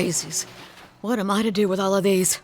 daisies. What am I to do with all of these?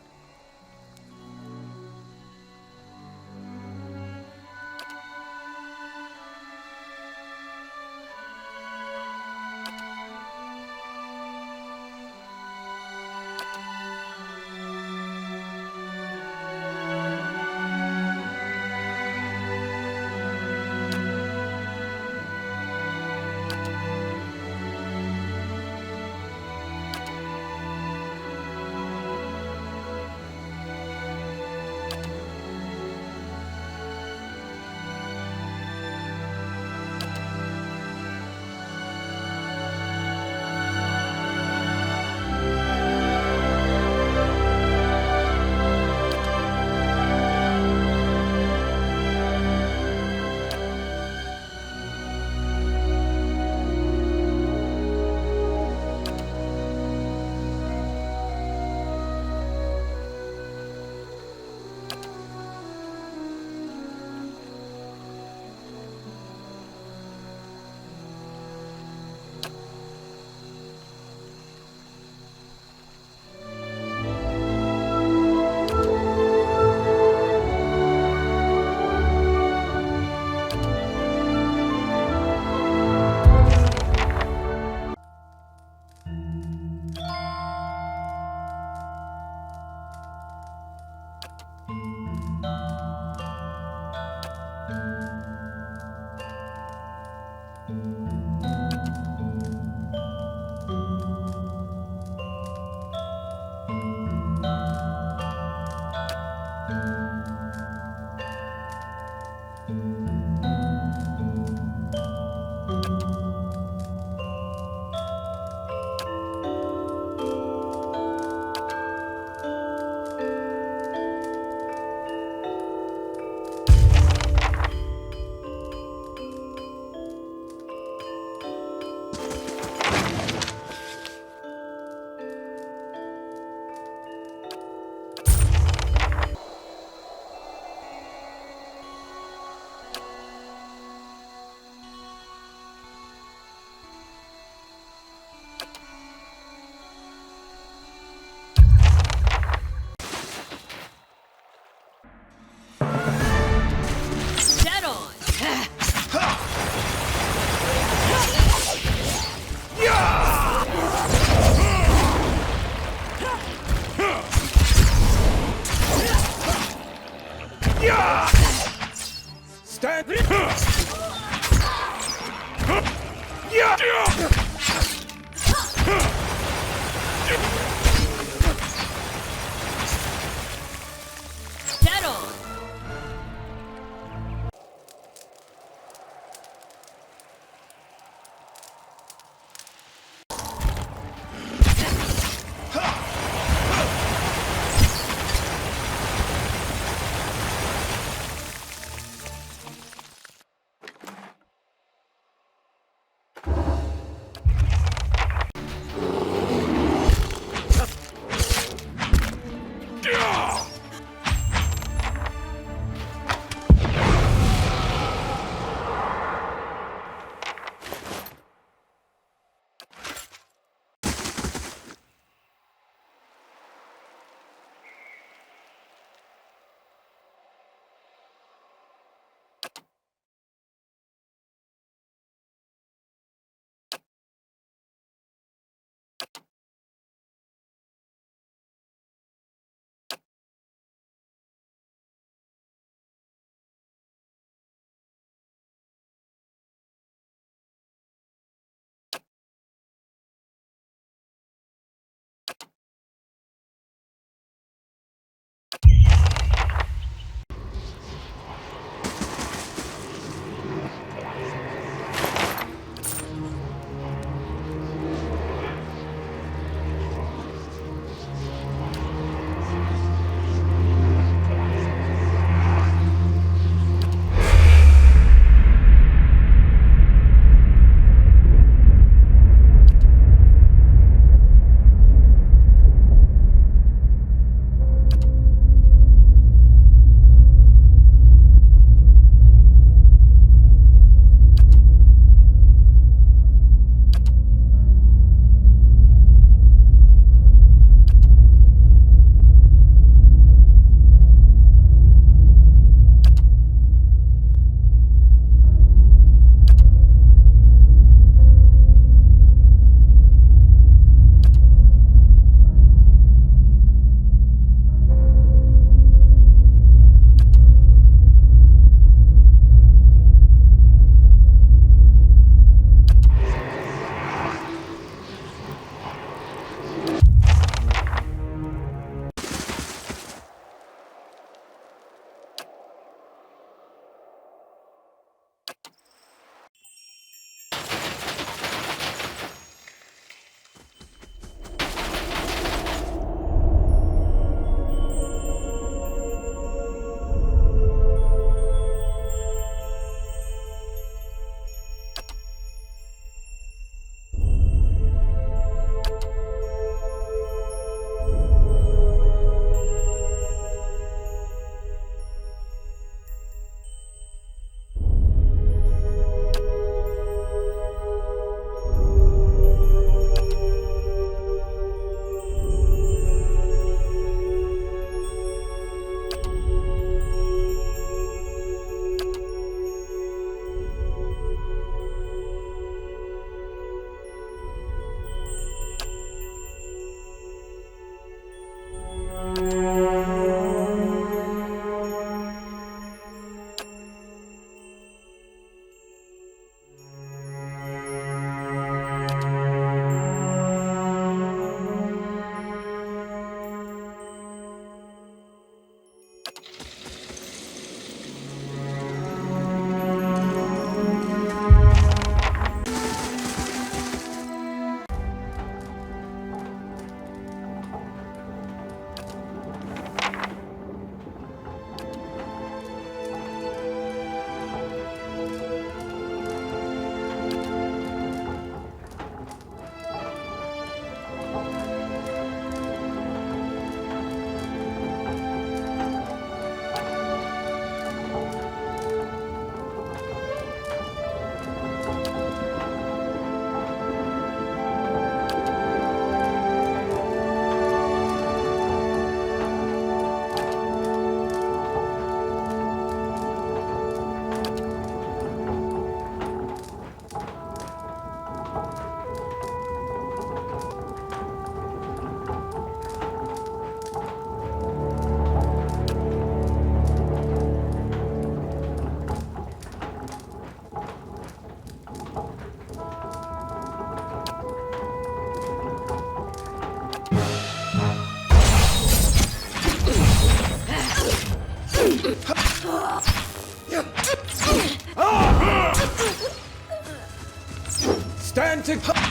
Stand to...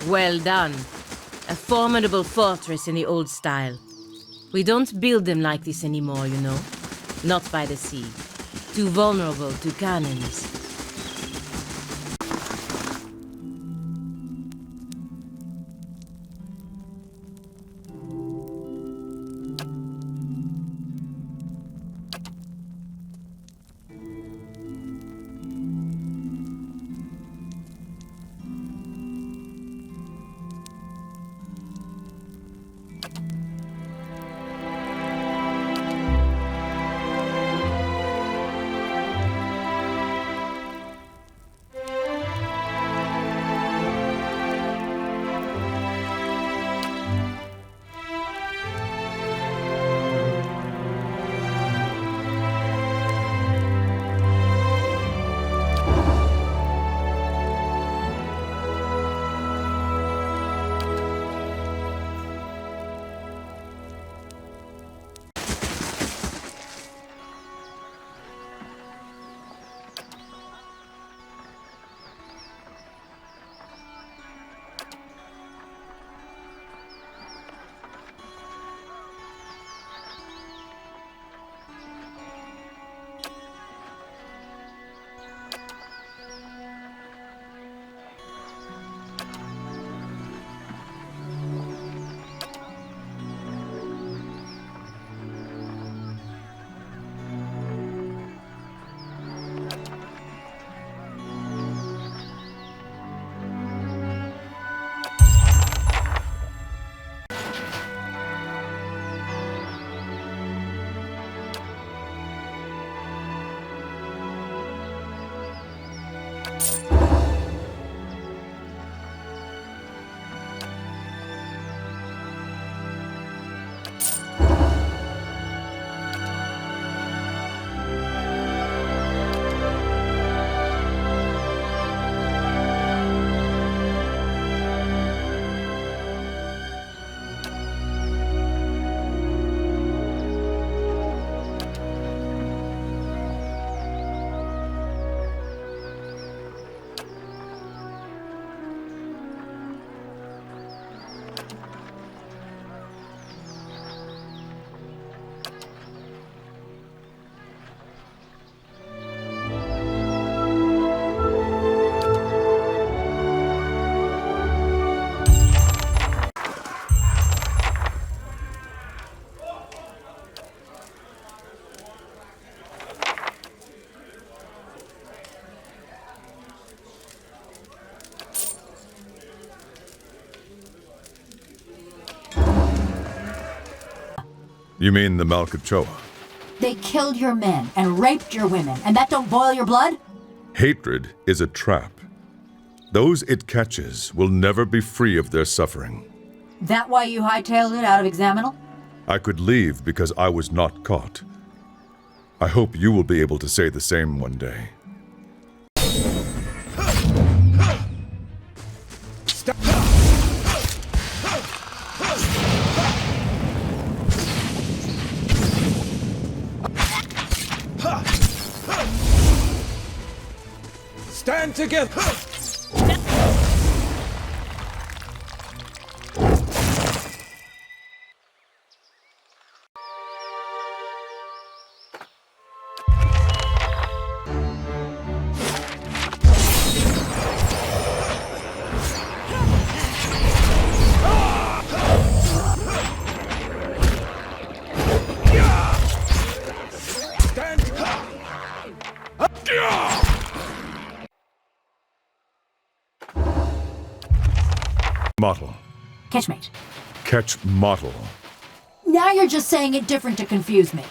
Well done. A formidable fortress in the old style. We don't build them like this anymore, you know. Not by the sea. Too vulnerable to cannons. You mean the Malkachoa? They killed your men and raped your women, and that don't boil your blood? Hatred is a trap. Those it catches will never be free of their suffering. That why you hightailed it out of Examinal? I could leave because I was not caught. I hope you will be able to say the same one day. Stand together! Model. Catchmate. Catch model. Now you're just saying it different to confuse me.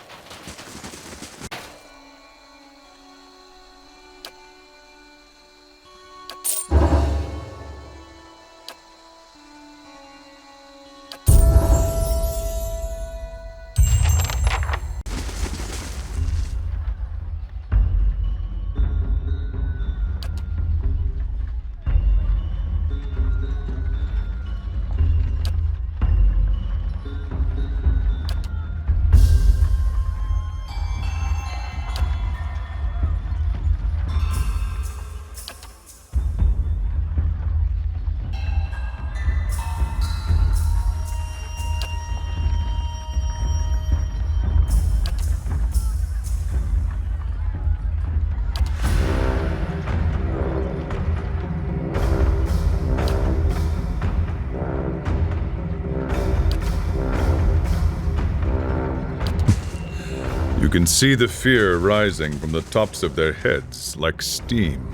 You can see the fear rising from the tops of their heads like steam.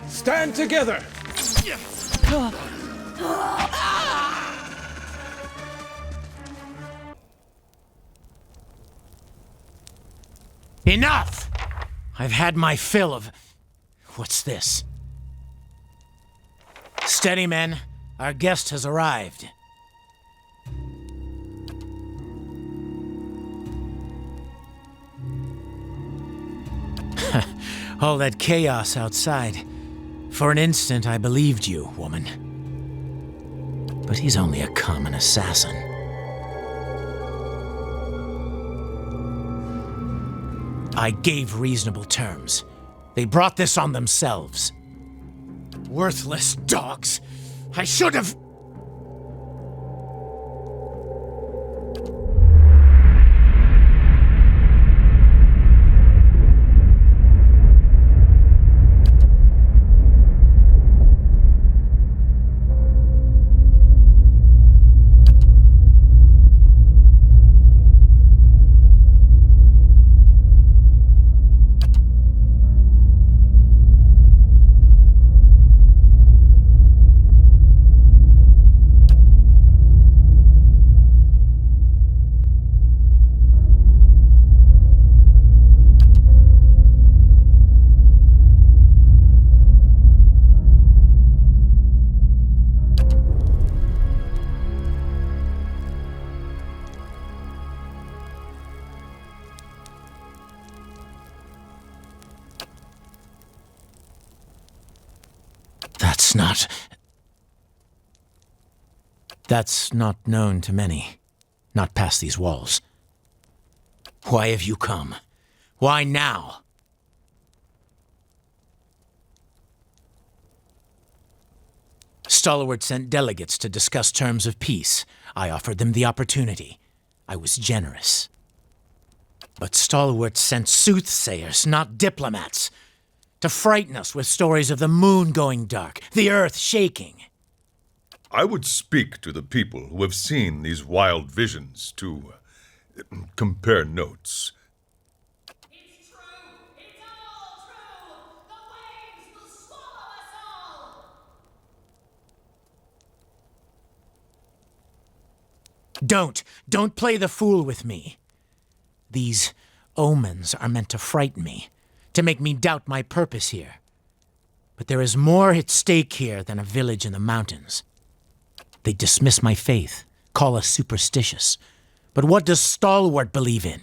Stand together! Enough! I've had my fill of... What's this? Steady, men. Our guest has arrived. All that chaos outside. For an instant, I believed you, woman. But he's only a common assassin. I gave reasonable terms. They brought this on themselves. Worthless dogs. I should have... That's not known to many. Not past these walls. Why have you come? Why now? Stalwart sent delegates to discuss terms of peace. I offered them the opportunity. I was generous. But Stalwart sent soothsayers, not diplomats, to frighten us with stories of the moon going dark, the earth shaking. I would speak to the people who have seen these wild visions to compare notes. It's true! It's all true! The waves will swallow us all! Don't play the fool with me. These omens are meant to frighten me, to make me doubt my purpose here. But there is more at stake here than a village in the mountains. They dismiss my faith, call us superstitious. But what does Stalwart believe in?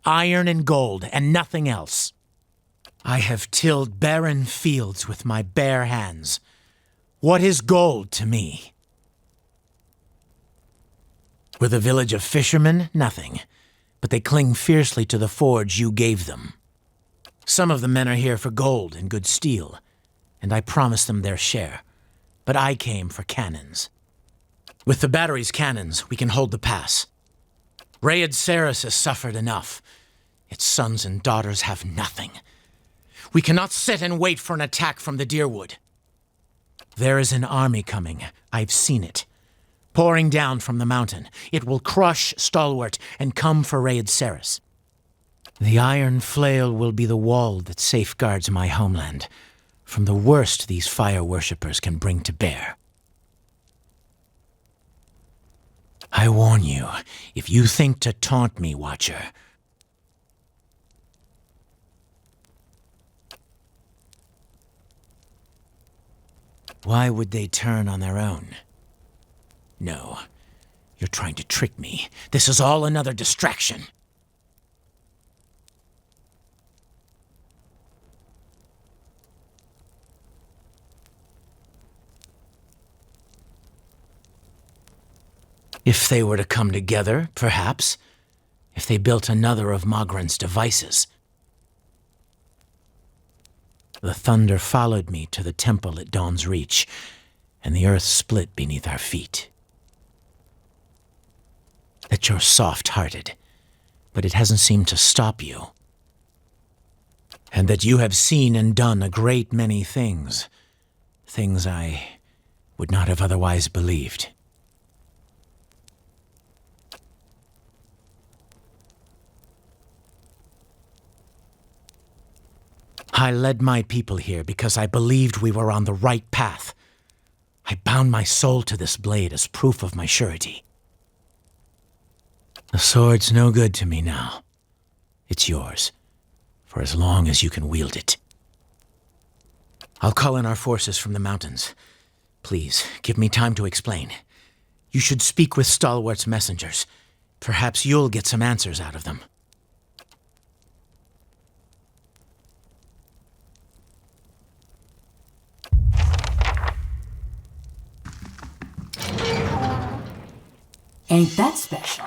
Iron and gold, and nothing else. I have tilled barren fields with my bare hands. What is gold to me? With a village of fishermen, nothing. But they cling fiercely to the forge you gave them. Some of the men are here for gold and good steel, and I promised them their share. But I came for cannons. With the battery's cannons, we can hold the pass. Rayed Ceres has suffered enough. Its sons and daughters have nothing. We cannot sit and wait for an attack from the Deerwood. There is an army coming. I've seen it. Pouring down from the mountain. It will crush Stalwart and come for Rayed Ceres. The iron flail will be the wall that safeguards my homeland from the worst these fire worshippers can bring to bear. I warn you, if you think to taunt me, Watcher, why would they turn on their own? No, you're trying to trick me. This is all another distraction. If they were to come together, perhaps. If they built another of Mogren's devices. The thunder followed me to the temple at Dawn's Reach, and the earth split beneath our feet. That you're soft-hearted, but it hasn't seemed to stop you. And that you have seen and done a great many things. Things I would not have otherwise believed. I led my people here because I believed we were on the right path. I bound my soul to this blade as proof of my surety. The sword's no good to me now. It's yours, for as long as you can wield it. I'll call in our forces from the mountains. Please, give me time to explain. You should speak with Stalwart's messengers. Perhaps you'll get some answers out of them. Ain't that special?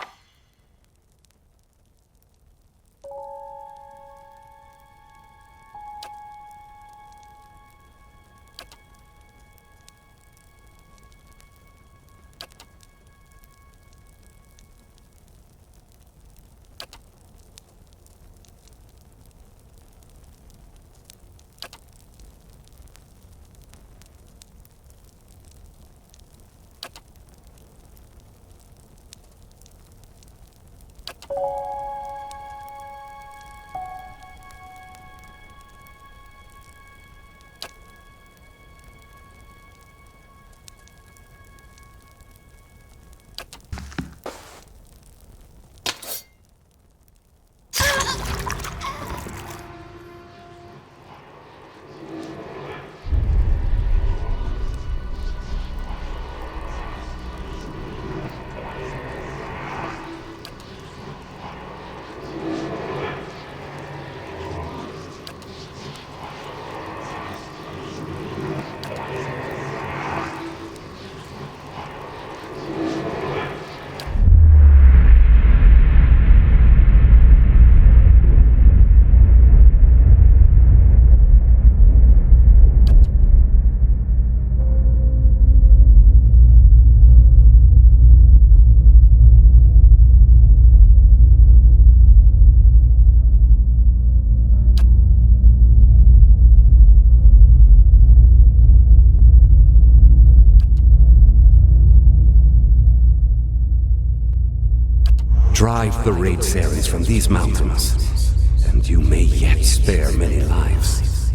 Drive the raid Sarens from these mountains, and you may yet spare many lives.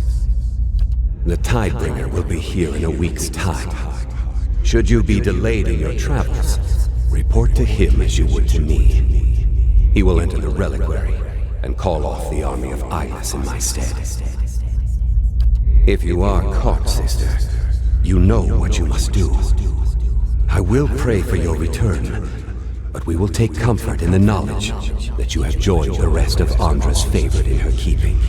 The Tidebringer will be here in a week's time. Should you be delayed in your travels, report to him as you would to me. He will enter the reliquary and call off the army of Eyeless in my stead. If you are caught, sister, you know what you must do. I will pray for your return, but we will take comfort in the knowledge that you have joined the rest of Andra's favorite in her keeping.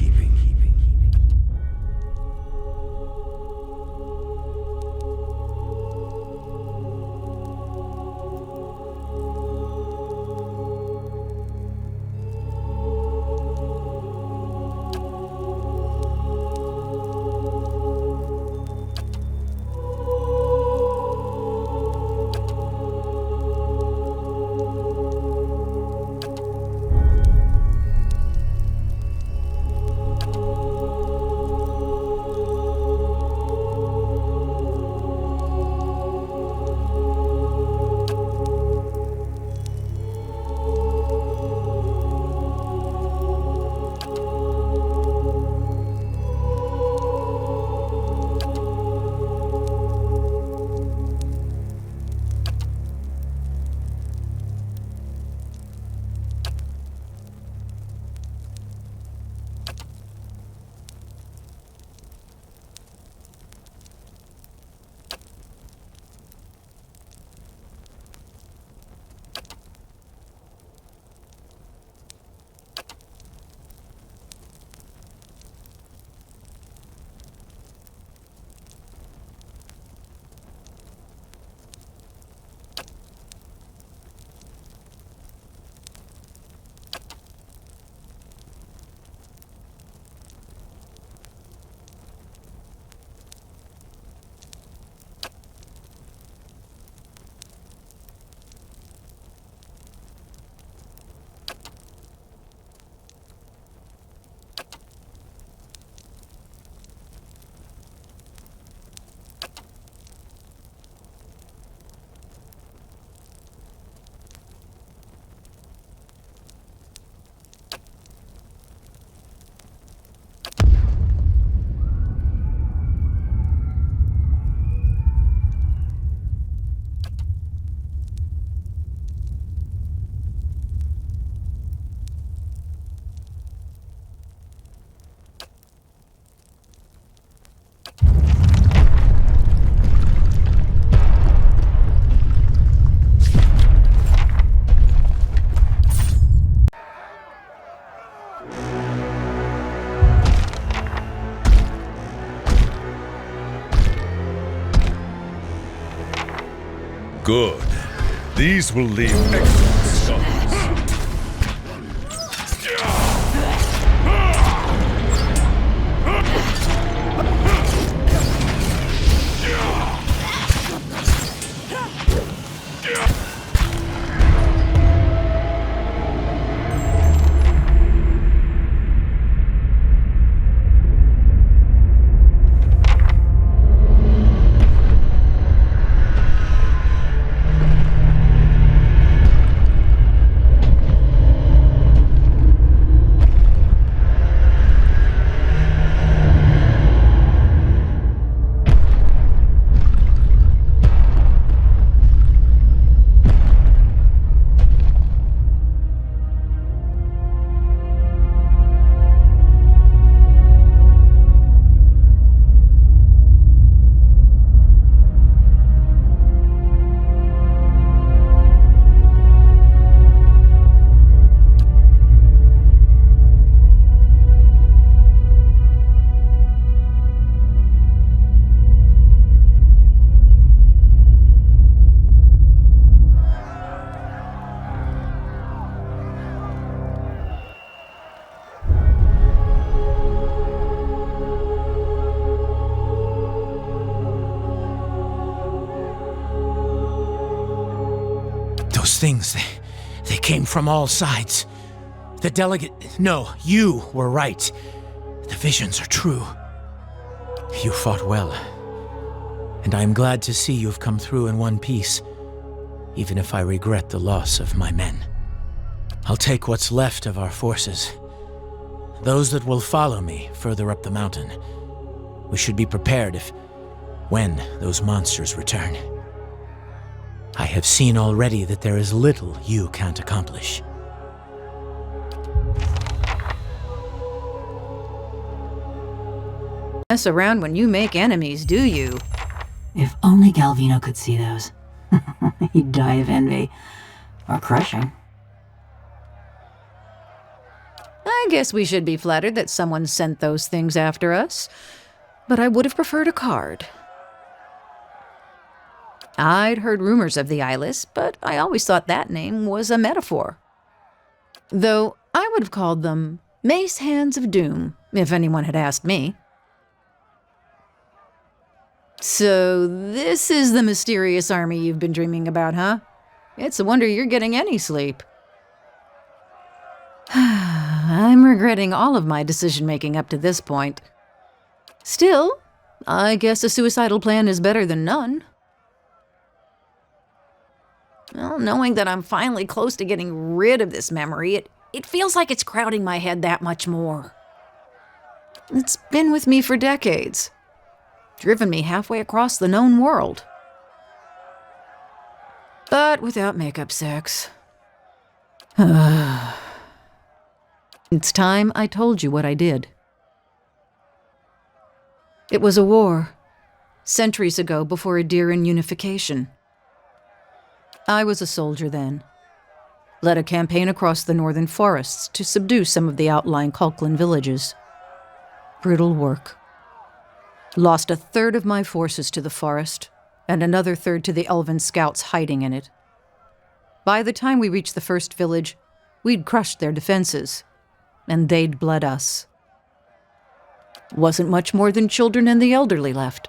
Good. These will leave excellent scars. Those things, they came from all sides. The delegate... No, you were right. The visions are true. You fought well. And I am glad to see you have come through in one piece, even if I regret the loss of my men. I'll take what's left of our forces. Those that will follow me further up the mountain. We should be prepared when those monsters return. I have seen already that there is little you can't accomplish. Mess around when you make enemies, do you? If only Galvino could see those. He'd die of envy. Or crushing. I guess we should be flattered that someone sent those things after us. But I would have preferred a card. I'd heard rumors of the eyeless, but I always thought that name was a metaphor. Though I would have called them Mace Hands of Doom, if anyone had asked me. So this is the mysterious army you've been dreaming about, huh? It's a wonder you're getting any sleep. I'm regretting all of my decision-making up to this point. Still, I guess a suicidal plan is better than none. Well, knowing that I'm finally close to getting rid of this memory, it feels like it's crowding my head that much more. It's been with me for decades. Driven me halfway across the known world. But without makeup sex. It's time I told you what I did. It was a war, centuries ago before Adiran unification. I was a soldier then. Led a campaign across the northern forests to subdue some of the outlying Kulklan villages. Brutal work. Lost a third of my forces to the forest, and another third to the elven scouts hiding in it. By the time we reached the first village, we'd crushed their defenses, and they'd bled us. Wasn't much more than children and the elderly left,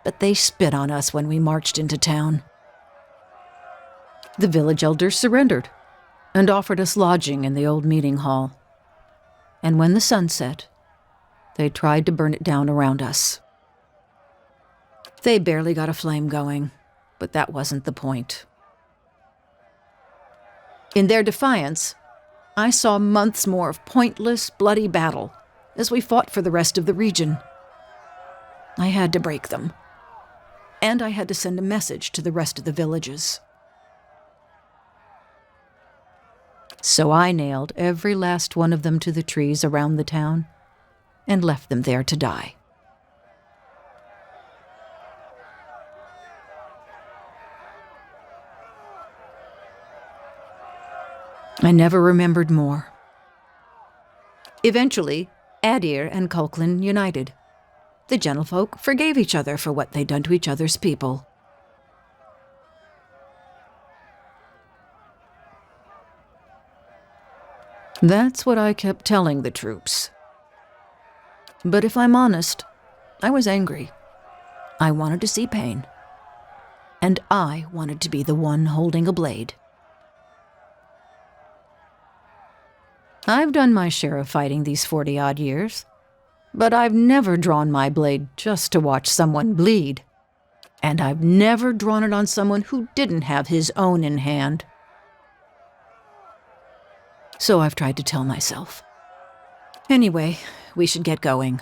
but they spit on us when we marched into town. The village elders surrendered, and offered us lodging in the old meeting hall. And when the sun set, they tried to burn it down around us. They barely got a flame going, but that wasn't the point. In their defiance, I saw months more of pointless, bloody battle as we fought for the rest of the region. I had to break them, and I had to send a message to the rest of the villages. So I nailed every last one of them to the trees around the town and left them there to die. I never remembered more. Eventually, Adir and Kulklan united. The gentlefolk forgave each other for what they'd done to each other's people. That's what I kept telling the troops. But if I'm honest, I was angry. I wanted to see pain. And I wanted to be the one holding a blade. I've done my share of fighting these 40-odd years, but I've never drawn my blade just to watch someone bleed. And I've never drawn it on someone who didn't have his own in hand. So I've tried to tell myself. Anyway, we should get going.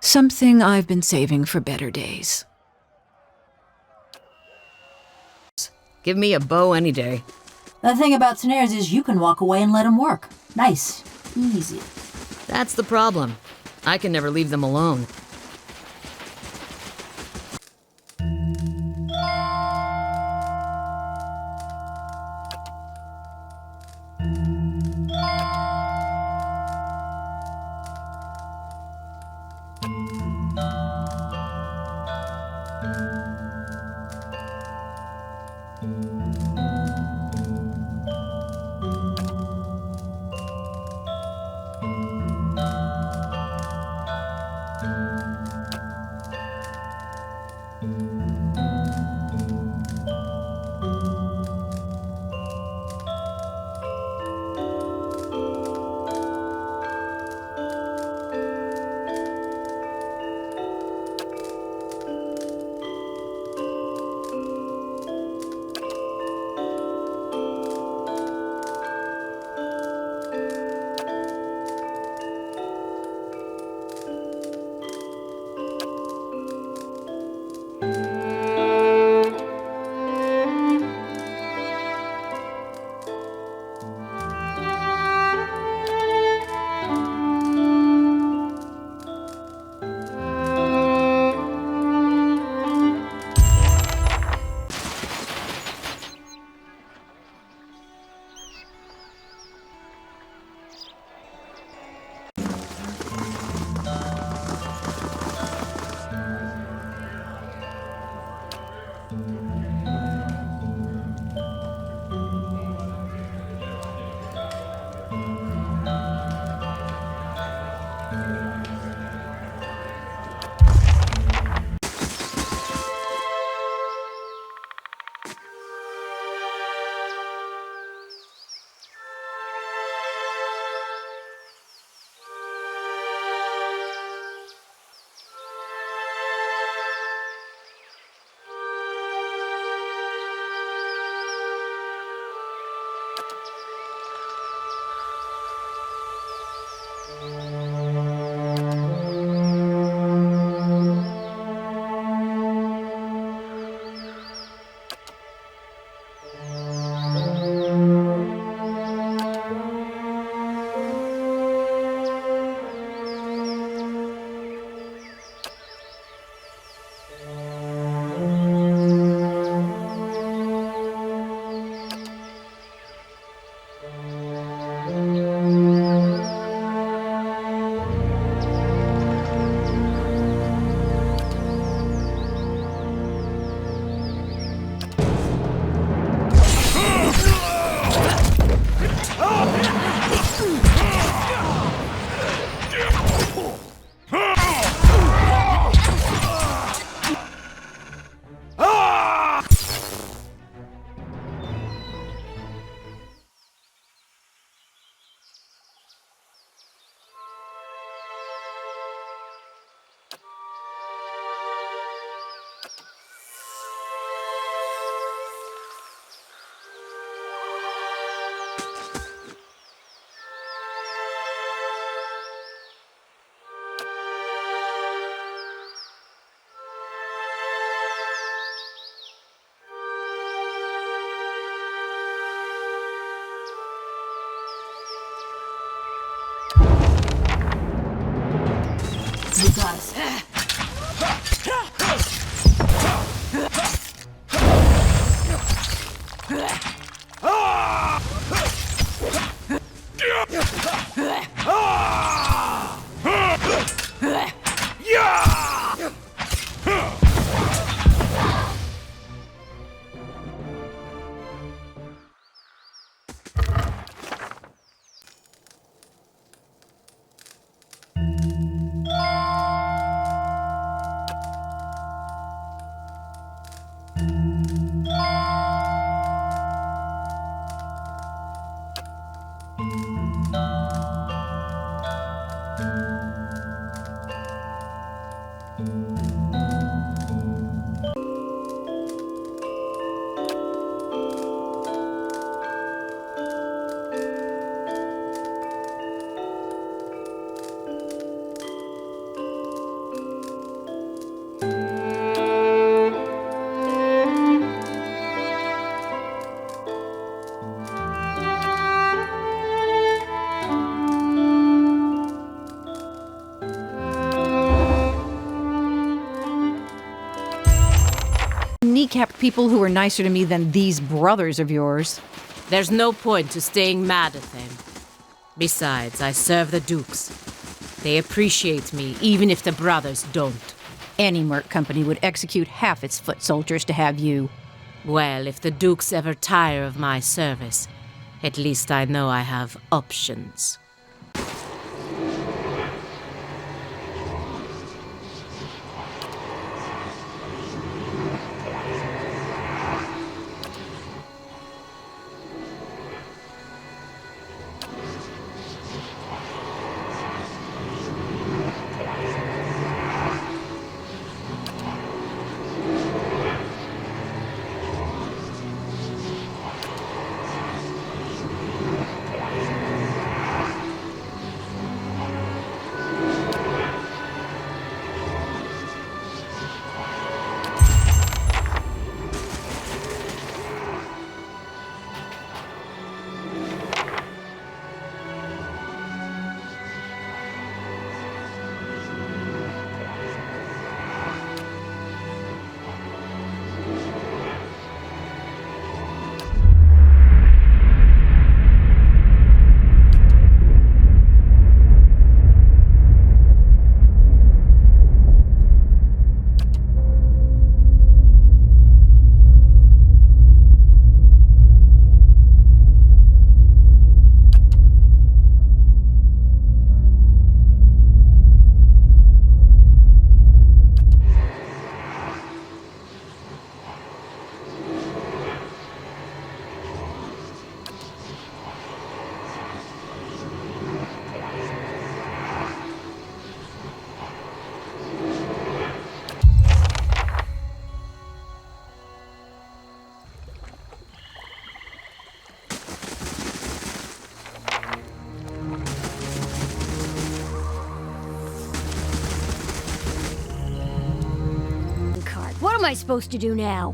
Something I've been saving for better days. Give me a bow any day. The thing about snares is you can walk away and let them work. Nice. Easy. That's the problem. I can never leave them alone. You guys. Kneecap people who are nicer to me than these brothers of yours. There's no point to staying mad at them. Besides, I serve the dukes. They appreciate me, even if the brothers don't. Any merc company would execute half its foot soldiers to have you. Well, if the dukes ever tire of my service, at least I know I have options. What am I supposed to do now?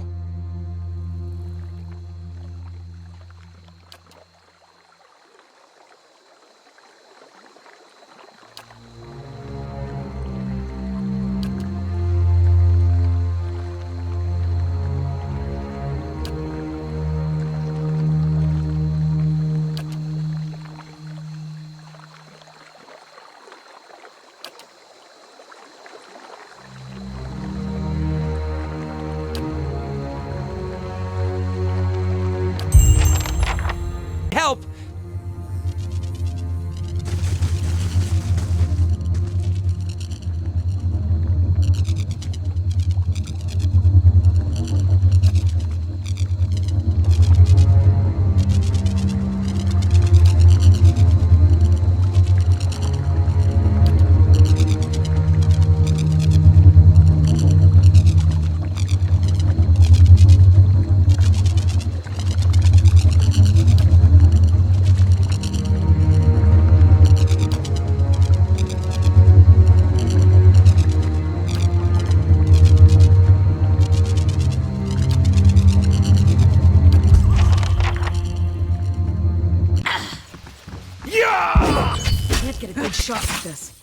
shots at this.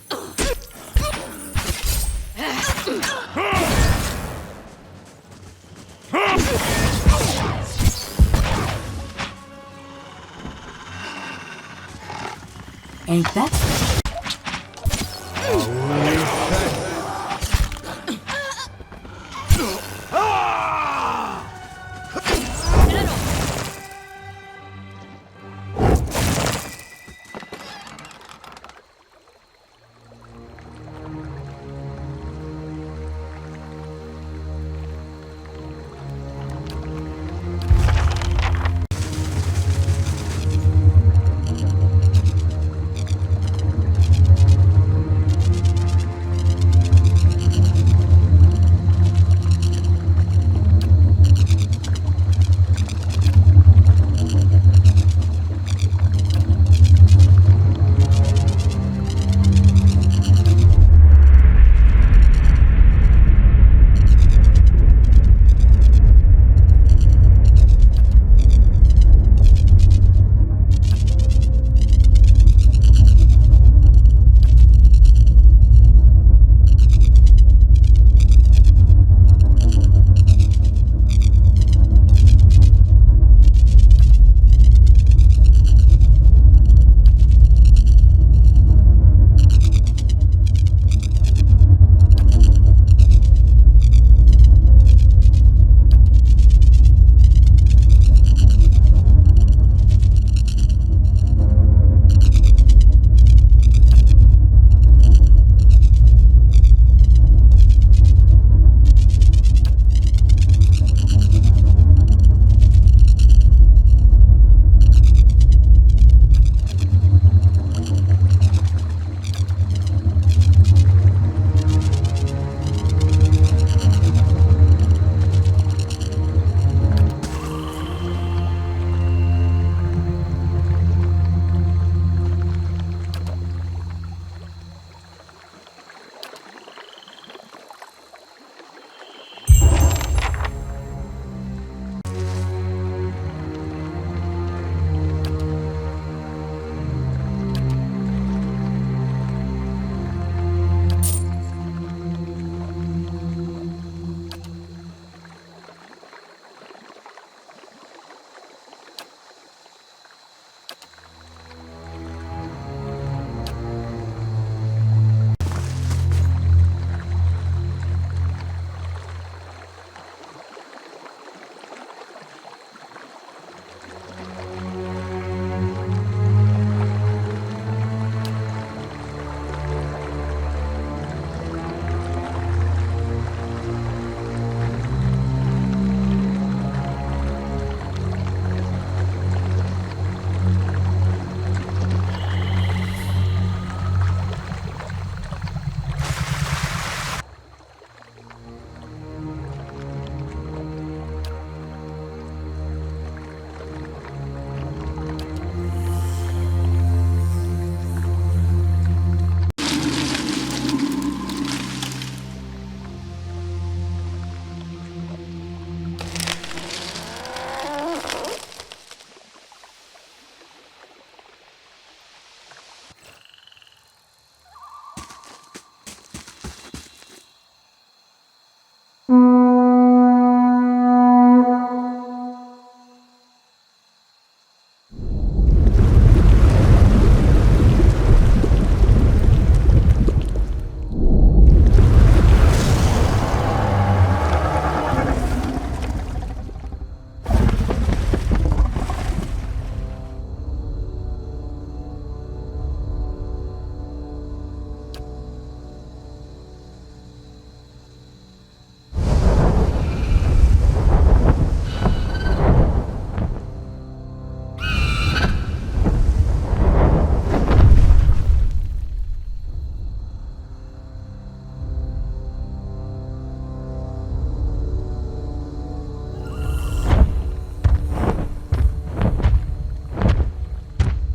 Ain't that?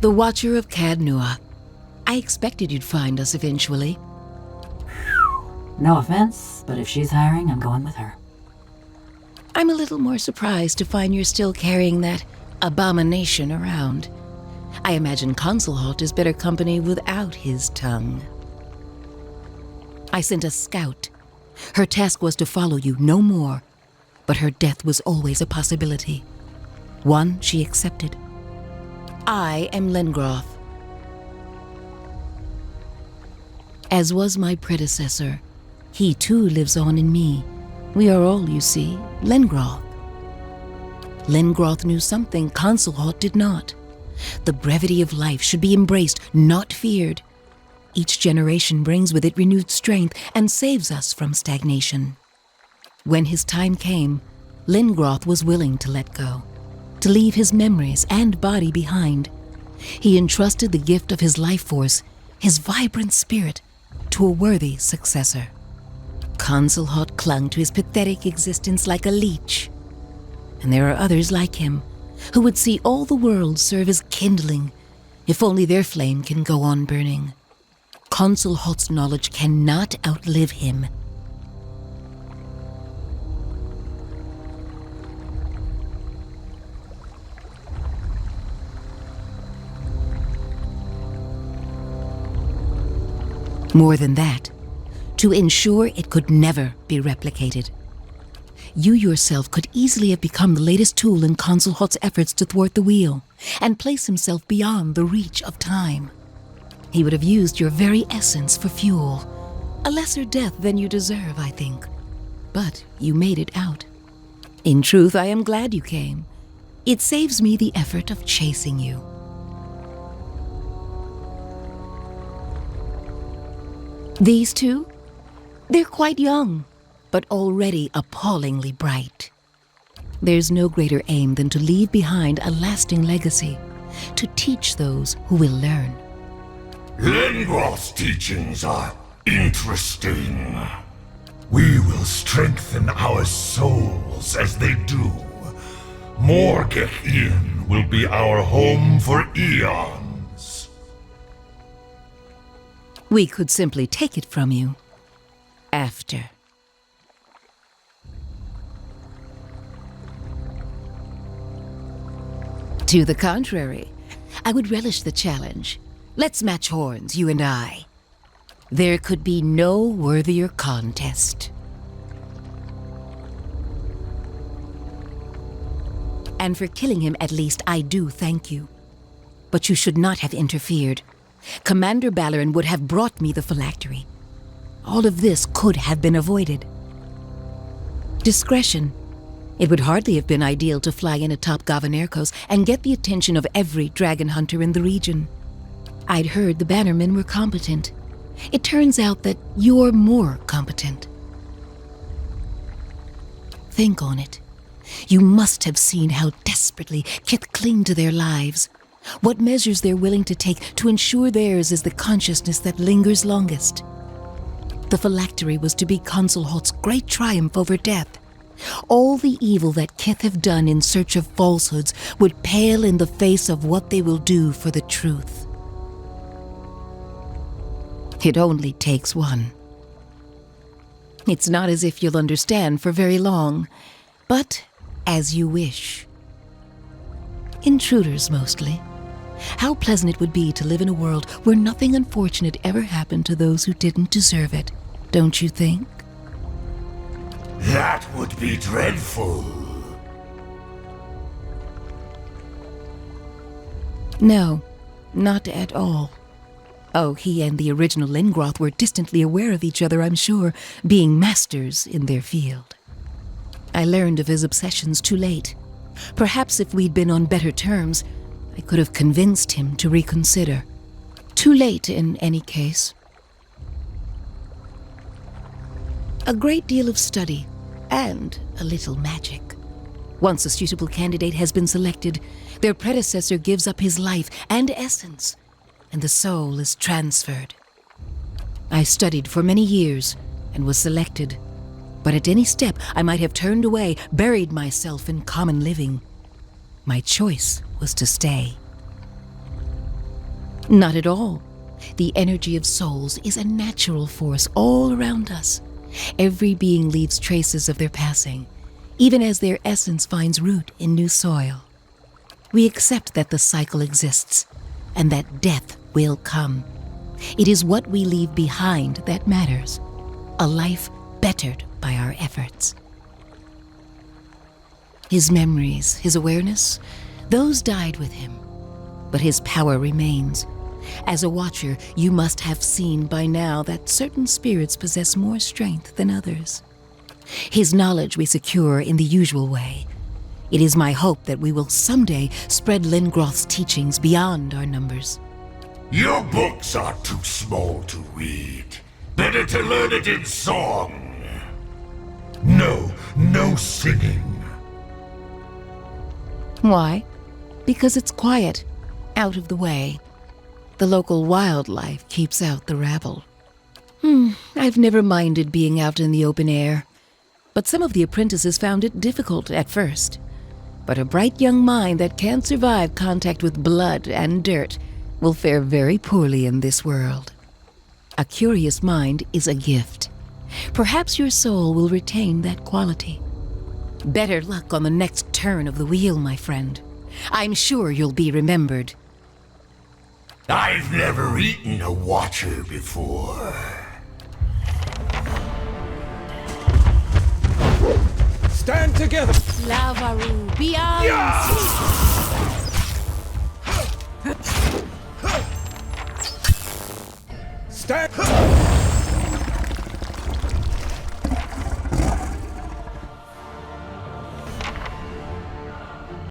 The Watcher of Cadnua. I expected you'd find us eventually. No offense, but if she's hiring, I'm going with her. I'm a little more surprised to find you're still carrying that abomination around. I imagine Consulhalt is better company without his tongue. I sent a scout. Her task was to follow you, no more. But her death was always a possibility. One she accepted. I am Lengroth. As was my predecessor, he too lives on in me. We are all, you see, Lengroth. Lengroth knew something Consulhalt did not. The brevity of life should be embraced, not feared. Each generation brings with it renewed strength and saves us from stagnation. When his time came, Lengroth was willing to let go, to leave his memories and body behind. He entrusted the gift of his life force, his vibrant spirit, to a worthy successor. Consulhalt clung to his pathetic existence like a leech. And there are others like him, who would see all the world serve as kindling, if only their flame can go on burning. Consulhalt's knowledge cannot outlive him. More than that, to ensure it could never be replicated. You yourself could easily have become the latest tool in Consulhalt's efforts to thwart the wheel and place himself beyond the reach of time. He would have used your very essence for fuel. A lesser death than you deserve, I think. But you made it out. In truth, I am glad you came. It saves me the effort of chasing you. These two? They're quite young, but already appallingly bright. There's no greater aim than to leave behind a lasting legacy, to teach those who will learn. Lengroth's teachings are interesting. We will strengthen our souls as they do. Morgeth will be our home for eons. We could simply take it from you. After. To the contrary, I would relish the challenge. Let's match horns, you and I. There could be no worthier contest. And for killing him, at least, I do thank you. But you should not have interfered. Commander Baldur would have brought me the phylactery. All of this could have been avoided. Discretion. It would hardly have been ideal to fly in atop Gavanerkos and get the attention of every dragon hunter in the region. I'd heard the bannermen were competent. It turns out that you're more competent. Think on it. You must have seen how desperately Kith cling to their lives. What measures they're willing to take to ensure theirs is the consciousness that lingers longest. The phylactery was to be Consulhalt's great triumph over death. All the evil that Kith have done in search of falsehoods would pale in the face of what they will do for the truth. It only takes one. It's not as if you'll understand for very long, but as you wish. Intruders, mostly. How pleasant it would be to live in a world where nothing unfortunate ever happened to those who didn't deserve it, don't you think? That would be dreadful. No, not at all. Oh, he and the original Lengroth were distantly aware of each other, I'm sure, being masters in their field. I learned of his obsessions too late. Perhaps if we'd been on better terms, I could have convinced him to reconsider. Too late in any case. A great deal of study, and a little magic. Once a suitable candidate has been selected, their predecessor gives up his life and essence, and the soul is transferred. I studied for many years and was selected, but at any step I might have turned away, buried myself in common living. My choice was to stay. Not at all. The energy of souls is a natural force all around us. Every being leaves traces of their passing, even as their essence finds root in new soil. We accept that the cycle exists, and that death will come. It is what we leave behind that matters. A life bettered by our efforts. His memories, his awareness, those died with him. But his power remains. As a watcher, you must have seen by now that certain spirits possess more strength than others. His knowledge we secure in the usual way. It is my hope that we will someday spread Lengroth's teachings beyond our numbers. Your books are too small to read. Better to learn it in song. No singing. Why? Because it's quiet, out of the way. The local wildlife keeps out the rabble. I've never minded being out in the open air, but some of the apprentices found it difficult at first. But a bright young mind that can't survive contact with blood and dirt will fare very poorly in this world. A curious mind is a gift. Perhaps your soul will retain that quality. Better luck on the next turn of the wheel, my friend. I'm sure you'll be remembered. I've never eaten a watcher before. Stand together! Lavaru, beyond! Stand!